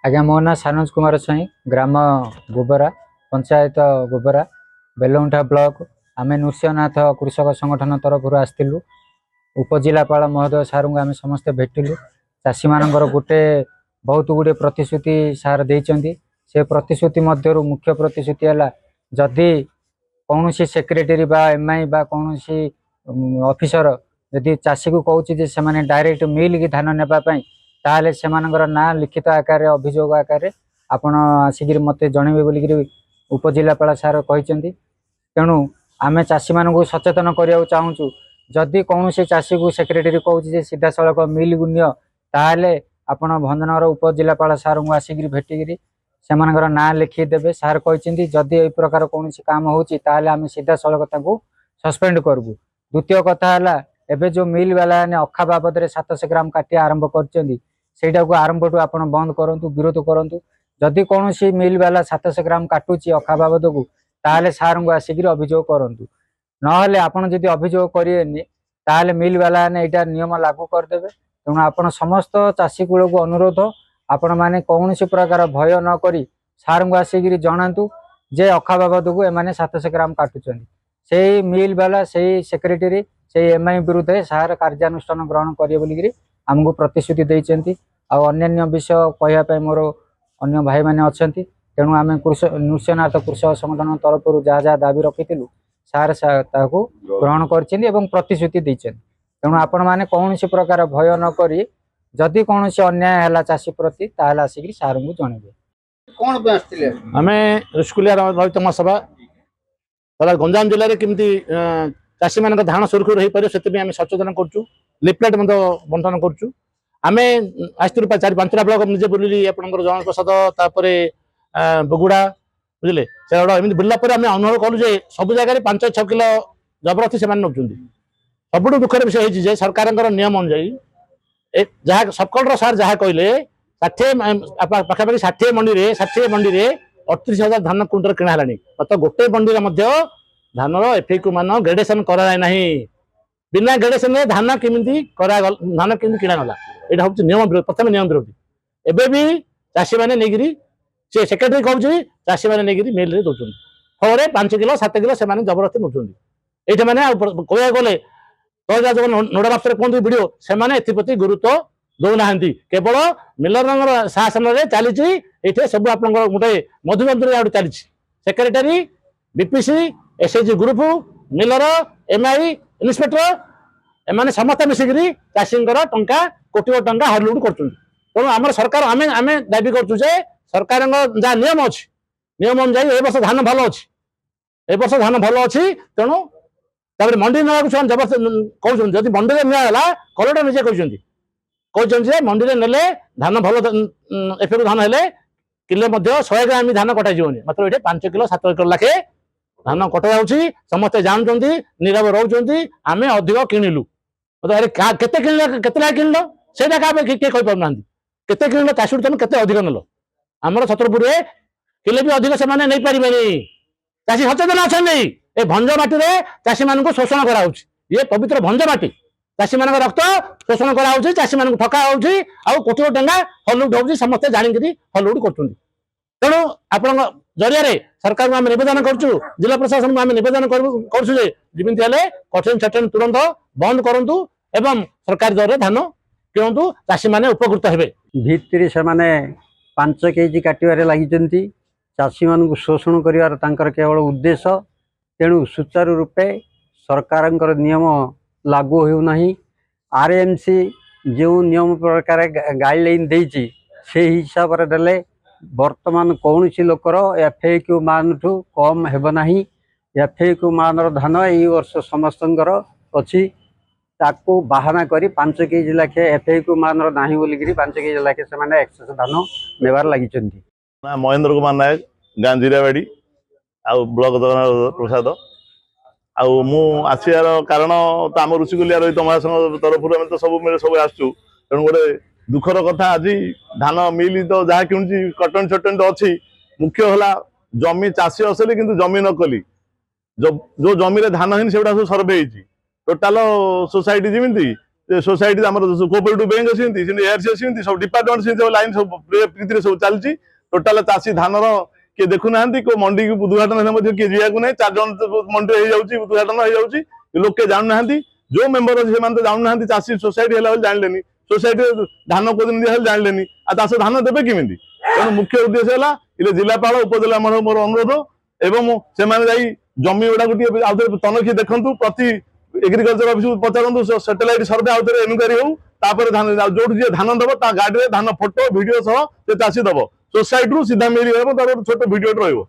आज्ञा मो ना सानुज कुमार स्वाई ग्राम गोबरा पंचायत गोबरा बेलुंठा ब्लॉक आम नृसिंहनाथ कृषक संगठन तरफ आसलु उपजिलापाल महोदय सार को आम समस्ते भेटिलु चाषी मानकर गोटे बहुत गुड़े प्रतिश्रुति सार देइचंदी से प्रतिश्रुति मध्य मुख्य प्रतिश्रुति है जदि कौन सेक्रेटरी बा एमआई बा कौन ऑफिसर यदि चाषी को कहूँ से माने डायरेक्ट मिल की धान नेबाई ताहले सेमानकर ना लिखित आकार अभियोग आकार आपण आसिक मत जनइबे बोलिक उपजिलापाल सार कहते तेणु आम चाषी मान सचेतन करने चाहूँ जदि कौन चाषी को सेक्रेटरी कहूँ सीधा सड़क मिल को नियो ताहले आपण भंजनगर उपजिलापाल सार को आसिक भेटिकी सेमानकर ना लिखिदेवे सार कहते जदि यही प्रकार कौन काम होम सीधा सड़क सस्पेंड करबू। द्वितीय कथा है एबे जो मिल वाला ने अखा बाबद 700 ग्राम काटिया आरंभ कर आरंभ टू आप बंद करूँ विरोध करूँ जदि कौन मिल वाला 700 ग्राम काटुची अखा बाबद को ताहले सार को आसिक अभियोग करूँ ना आपड़ जदि अभियोग करेनि ताहले मिल वाला ने यहाँ नियम लागू करदे तेणु आप समस्त चाषी कूल को अनुरोध आपण मैंने कौन प्रकार भय नक सार को आसिक जनातु जे अखा बाबद को एम 700 ग्राम काटुं से मिल वाला से सेक्रेटरी से एमआई विरुद्ध सार कार्यानुष्ठान ग्रहण करेंगे बोलिकी आमको प्रतिश्रुति देते अन्य विषय कहवाई मोर अन्य भाई मैंने अच्छा तेणु आम नृसिंहनाथ कृषक संगठन तरफ जहाँ जहाँ दाबी रखी सार ग्रहण कर प्रतिश्रुति देते तेणु आपण मैंने कौन प्रकार भय नक जदि कौन अन्याय है चाषी प्रति ताल आसिक सार को जनइबे कौन आम स्कूलिया रवितम सभा गंजाम जिले में केमती चाषी मान धान सुरक्षित हो पारे से आम सचेतन करुँ लिफलेट बंटन करुँ आम आसलु 4-5टा ब्लॉक निजे बुलिली आप जन प्रसाद बगुड़ा बुझे से एमती बुलला अनुभव कलु सब जगह 5-6 किलो जबरदस्ती से नौ सब दुखर विषय है सरकार नियम अनुजाई जहाँ सबकलर सार जहाँ कहले 60 60 मंडी 38,000 धान कुंटल किणा मतलब गोटे मंडी धान एफएक्यू मान ग्रेडेसन कराना बिना ग्रेडेसन धान केमी धान केमी किणा गला यहाँ हूँ नियम विरोध प्रथम नियम विरोधी एवं भी चाषी मैंने नहीं सी सेक्रेटरी कहूँ चाषी मैंने नहीं मिल दौरान फल 5 किलो 7 किलो से जबरदस्ती नौकरी ये मैंने कह गले तो जो नोडा मास्टर कहते वीडियो से गुरुत्व दौना केवल मिलर शासन में चली सब आप गोटे मधुमंत्री चली secretary BPC SHG group miller MI inspector M समस्त मिसिकी चाषी टंका कोटी टंका हरलुट कर तेणु आम सरकार आम आम दाबी करुँ सरकार जहाँ नियम अच्छी नियम अनुजाई ए वर्ष धान भल अच्छी ए वर्ष धान भल अच्छी तेणु मंडी ना जबरदस्त कहते जब मंडी में निगला कलेक्टर निजे कहते मंडी में नेले धान भल एफएक्यू धान हेले किले 100 ग्राम धान कटाଯିबनी मात्र ये 5 किलो 7 किलो लाखे धान कटा जाऊँगी समस्ते जानते नीरव रोचे आम अधिक किणिलु केते किणल से किए कहीपना केते किणल चाषी तुम केते अधिक नेल आमर छतरपुर किले भी अधिक से नहीं पारे चाषी सचेतन अच्छा ए भंज माटी चाषी मान शोषण कराऊँ ये पवित्र भंज माटी चाषी मान रक्त शोषण कराऊँ चाषी मान ठका हो कोटी टंका हलुट हो समस्ते जाणी हलुट कर तेणु आपण जरिया सरकार को आम नवेदन करुँ जिला प्रशासन को आम नवेदन करमती कठिन छटन तुरंत बंद करूँ एवं सरकार दर धान किणु चाषी मैंने उपकृत हे भित्ति से 5 केजी काटवे लगी चाषी मान शोषण कर केवल उद्देश्य तेणु सुचारू रूपे सरकार नियम लागू होना आरएमसी जो नियम प्रकार गाइडलाइन देती से हिसाब से देले वर्तमान कौन सी लोकर एफएक्यू मान ठू कम हेबना एफएक्यू मान धान यही वर्ष समस्त अच्छी ताकू बाहाना करी 5 केजी लाखे एफएक्यू मान ना बोलिकी 5 केजी लाखे से एक्सेस धान नेबार लगी महेंद्र कुमार नायक गाँ जीरावाड़ी आ ब्लॉक जगन्नाथ प्रसाद आसवार कारण तो आम ऋषिकुलिया रही महासंघ तरफ तो सब आसचु तेणु गोटे दुखर कथा आज धान मिल तो जहाँ कि कटन छटन तो अच्छी मुख्य है जमी चाषी असली किंतु जमी नकली जो जमी धान ही से सब सर्वे टोटाल सोसाइटी जमी सोसाइटी कोऑपरेटिव बैंक अच्छी एआरसी अच्छी सब डिपार्टमेंट लाइन सब प्रीति सब चलती टोटाल चाषी धान किए देखु ना को मंडी की उद्घाटन किए जावाक नहीं 4 जन मंडी उद्घाटन हो जाऊँगी लोके जानू ना जो मेम्बर अच्छे से जानू ना चाषी सोसाइटी जानले सोसाइटी धान को दिन दिया जानले चाष धान देवे किमी तेणु मुख्य उद्देश्य है जिलापाल उपजिला मोर अनुरोध एवं से जमी गुड़ा तनखी देखु प्रति एग्रीकल्चर ऑफिस को पचारतु सैटेलाइट सर्वे आउ थे एनक्वारी हो धान जो धान दब गाड़ी में धान फोटो वीडियो सह चाषी दब सोसाइटी सीधा मिल तार छोट वीडियो रही